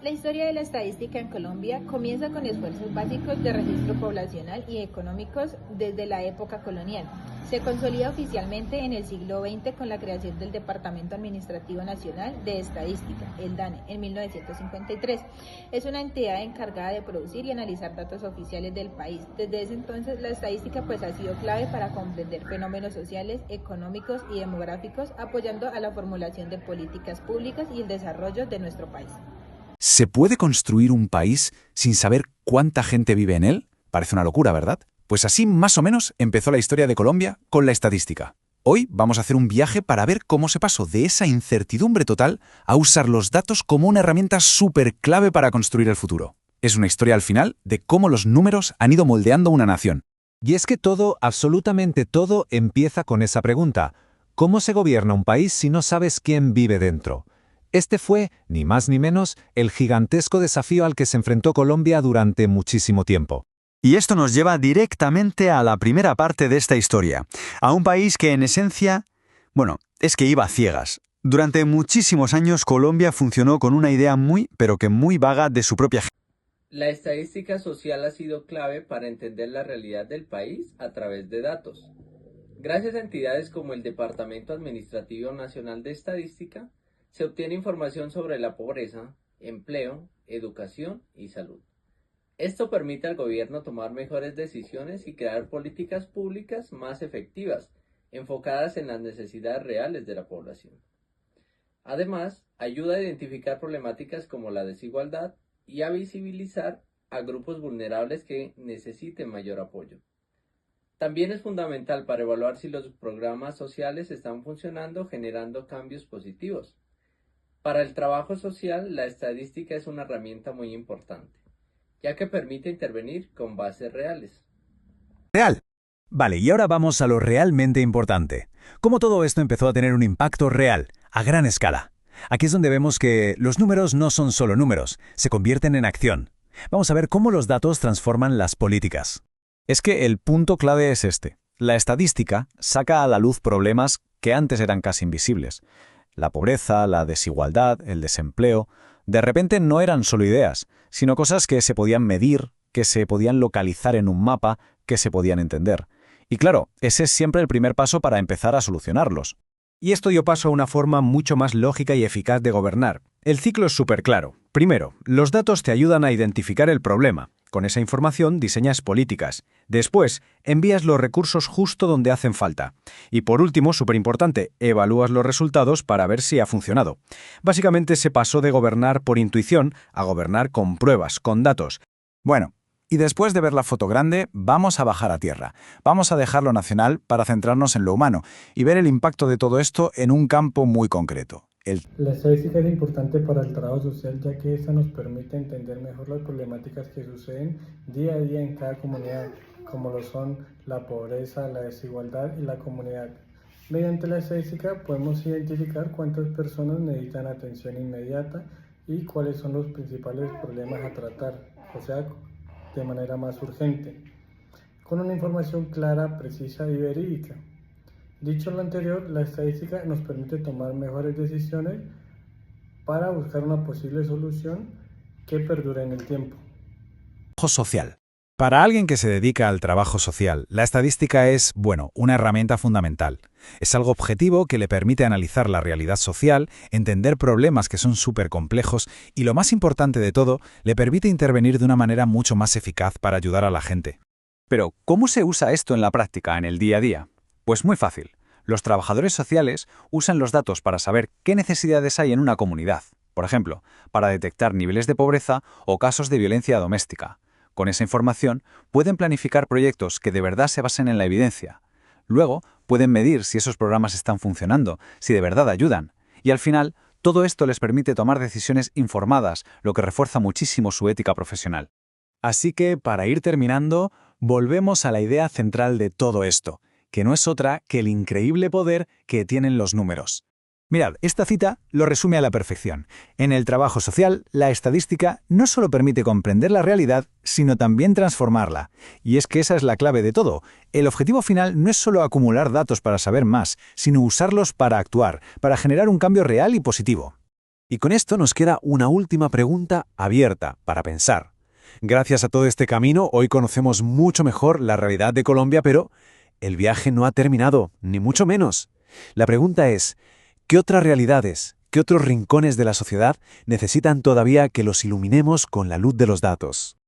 La historia de la estadística en Colombia comienza con esfuerzos básicos de registro poblacional y económicos desde la época colonial. Se consolida oficialmente en el siglo XX con la creación del Departamento Administrativo Nacional de Estadística, el DANE, en 1953. Es una entidad encargada de producir y analizar datos oficiales del país. Desde ese entonces, la estadística ha sido clave para comprender fenómenos sociales, económicos y demográficos, apoyando a la formulación de políticas públicas y el desarrollo de nuestro país. ¿Se puede construir un país sin saber cuánta gente vive en él? Parece una locura, ¿verdad? Pues así más o menos empezó la historia de Colombia con la estadística. Hoy vamos a hacer un viaje para ver cómo se pasó de esa incertidumbre total a usar los datos como una herramienta súper clave para construir el futuro. Es una historia al final de cómo los números han ido moldeando una nación. Y es que todo, absolutamente todo, empieza con esa pregunta. ¿Cómo se gobierna un país si no sabes quién vive dentro? Este fue, ni más ni menos, el gigantesco desafío al que se enfrentó Colombia durante muchísimo tiempo. Y esto nos lleva directamente a la primera parte de esta historia, a un país que en esencia, es que iba a ciegas. Durante muchísimos años Colombia funcionó con una idea pero que muy vaga de su propia gente. La estadística social ha sido clave para entender la realidad del país a través de datos. Gracias a entidades como el Departamento Administrativo Nacional de Estadística, se obtiene información sobre la pobreza, empleo, educación y salud. Esto permite al gobierno tomar mejores decisiones y crear políticas públicas más efectivas, enfocadas en las necesidades reales de la población. Además, ayuda a identificar problemáticas como la desigualdad y a visibilizar a grupos vulnerables que necesiten mayor apoyo. También es fundamental para evaluar si los programas sociales están funcionando, generando cambios positivos. Para el trabajo social, la estadística es una herramienta muy importante, ya que permite intervenir con bases reales. Real. Vale, y ahora vamos a lo realmente importante. Cómo todo esto empezó a tener un impacto real, a gran escala. Aquí es donde vemos que los números no son solo números, se convierten en acción. Vamos a ver cómo los datos transforman las políticas. Es que el punto clave es este. La estadística saca a la luz problemas que antes eran casi invisibles. La pobreza, la desigualdad, el desempleo, de repente no eran solo ideas, sino cosas que se podían medir, que se podían localizar en un mapa, que se podían entender. Y claro, ese es siempre el primer paso para empezar a solucionarlos. Y esto dio paso a una forma mucho más lógica y eficaz de gobernar. El ciclo es súper claro. Primero, los datos te ayudan a identificar el problema. Con esa información diseñas políticas. Después, envías los recursos justo donde hacen falta. Y por último, súper importante, evalúas los resultados para ver si ha funcionado. Básicamente se pasó de gobernar por intuición a gobernar con pruebas, con datos. Bueno, y después de ver la foto grande, vamos a bajar a tierra. Vamos a dejar lo nacional para centrarnos en lo humano y ver el impacto de todo esto en un campo muy concreto. La estadística es importante para el trabajo social, ya que esta nos permite entender mejor las problemáticas que suceden día a día en cada comunidad, como lo son la pobreza, la desigualdad y la comunidad. Mediante la estadística podemos identificar cuántas personas necesitan atención inmediata y cuáles son los principales problemas a tratar, o sea, de manera más urgente, con una información clara, precisa y verídica. Dicho lo anterior, la estadística nos permite tomar mejores decisiones para buscar una posible solución que perdure en el tiempo. Trabajo social. Para alguien que se dedica al trabajo social, la estadística es, una herramienta fundamental. Es algo objetivo que le permite analizar la realidad social, entender problemas que son súper complejos y, lo más importante de todo, le permite intervenir de una manera mucho más eficaz para ayudar a la gente. Pero, ¿cómo se usa esto en la práctica, en el día a día? Pues muy fácil. Los trabajadores sociales usan los datos para saber qué necesidades hay en una comunidad. Por ejemplo, para detectar niveles de pobreza o casos de violencia doméstica. Con esa información, pueden planificar proyectos que de verdad se basen en la evidencia. Luego, pueden medir si esos programas están funcionando, si de verdad ayudan. Y al final, todo esto les permite tomar decisiones informadas, lo que refuerza muchísimo su ética profesional. Así que, para ir terminando, volvemos a la idea central de todo esto, que no es otra que el increíble poder que tienen los números. Mirad, esta cita lo resume a la perfección. En el trabajo social, la estadística no solo permite comprender la realidad, sino también transformarla. Y es que esa es la clave de todo. El objetivo final no es solo acumular datos para saber más, sino usarlos para actuar, para generar un cambio real y positivo. Y con esto nos queda una última pregunta abierta para pensar. Gracias a todo este camino, hoy conocemos mucho mejor la realidad de Colombia, pero el viaje no ha terminado, ni mucho menos. La pregunta es, ¿qué otras realidades, qué otros rincones de la sociedad necesitan todavía que los iluminemos con la luz de los datos?